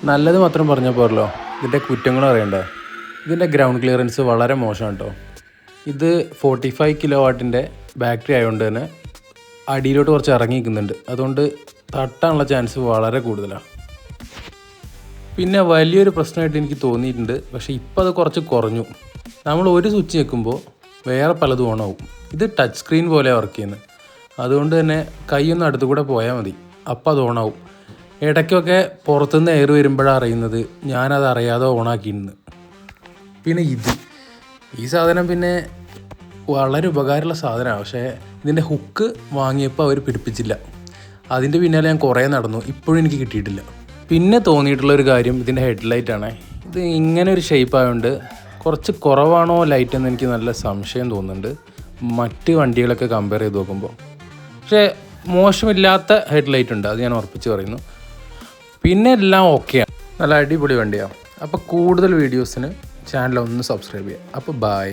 നല്ലത് മാത്രം പറഞ്ഞാൽ പോരല്ലോ, ഇതിൻ്റെ കുറ്റങ്ങൾ അറിയണ്ടേ. ഇതിൻ്റെ ഗ്രൗണ്ട് ക്ലിയറൻസ് വളരെ മോശമാണ് കേട്ടോ. ഇത് 45 കിലോ വാട്ടിൻ്റെ ബാറ്ററി ആയതുകൊണ്ട് തന്നെ അടിയിലോട്ട് കുറച്ച് ഇറങ്ങി നിൽക്കുന്നുണ്ട്. അതുകൊണ്ട് തട്ടാനുള്ള ചാൻസ് വളരെ കൂടുതലാണ്. പിന്നെ വലിയൊരു പ്രശ്നമായിട്ട് എനിക്ക് തോന്നിയിട്ടുണ്ട്, പക്ഷേ ഇപ്പോൾ അത് കുറച്ച് കുറഞ്ഞു. നമ്മൾ ഒരു സ്വിച്ച് ഞെക്കുമ്പോൾ വേറെ പലതും ഓണാവും. ഇത് ടച്ച് സ്ക്രീൻ പോലെ വർക്ക് ചെയ്യുന്നത്. അതുകൊണ്ട് തന്നെ കൈയൊന്ന് അടുത്ത് കൂടെ പോയാൽ മതി, അപ്പോൾ അത് ഓണാവും. ഇടയ്ക്കൊക്കെ പുറത്തുനിന്ന് എയർ വരുമ്പോഴാണ് അറിയുന്നത് ഞാനത് അറിയാതെ ഓണാക്കിയിരുന്നു. പിന്നെ ഈ സാധനം പിന്നെ വളരെ ഉപകാരമുള്ള സാധനമാണ്. പക്ഷേ ഇതിൻ്റെ ഹുക്ക് വാങ്ങിയപ്പോൾ അവർ പിടിപ്പിച്ചില്ല. അതിൻ്റെ പിന്നാലെ ഞാൻ കുറേ നടന്നു, ഇപ്പോഴും എനിക്ക് കിട്ടിയിട്ടില്ല. പിന്നെ തോന്നിയിട്ടുള്ളൊരു കാര്യം ഇതിൻ്റെ ഹെഡ്ലൈറ്റാണ്. ഇത് ഇങ്ങനെ ഒരു ഷേപ്പ് ആയതുകൊണ്ട് കുറച്ച് കുറവാണോ ലൈറ്റ് എന്ന് എനിക്ക് നല്ല സംശയം തോന്നുന്നുണ്ട് മറ്റ് വണ്ടികളൊക്കെ കമ്പയർ ചെയ്ത് നോക്കുമ്പോൾ. പക്ഷേ മോശമില്ലാത്ത ഹെഡ്ലൈറ്റ് ഉണ്ട്, അത് ഞാൻ ഉറപ്പിച്ച് പറയുന്നു. പിന്നെ എല്ലാം ഓക്കെയാണ്, നല്ല അടിപൊളി വണ്ടിയാണ്. അപ്പോൾ കൂടുതൽ വീഡിയോസിന് ചാനൽ ഒന്ന് സബ്സ്ക്രൈബ് ചെയ്യുക. അപ്പോൾ ബൈ.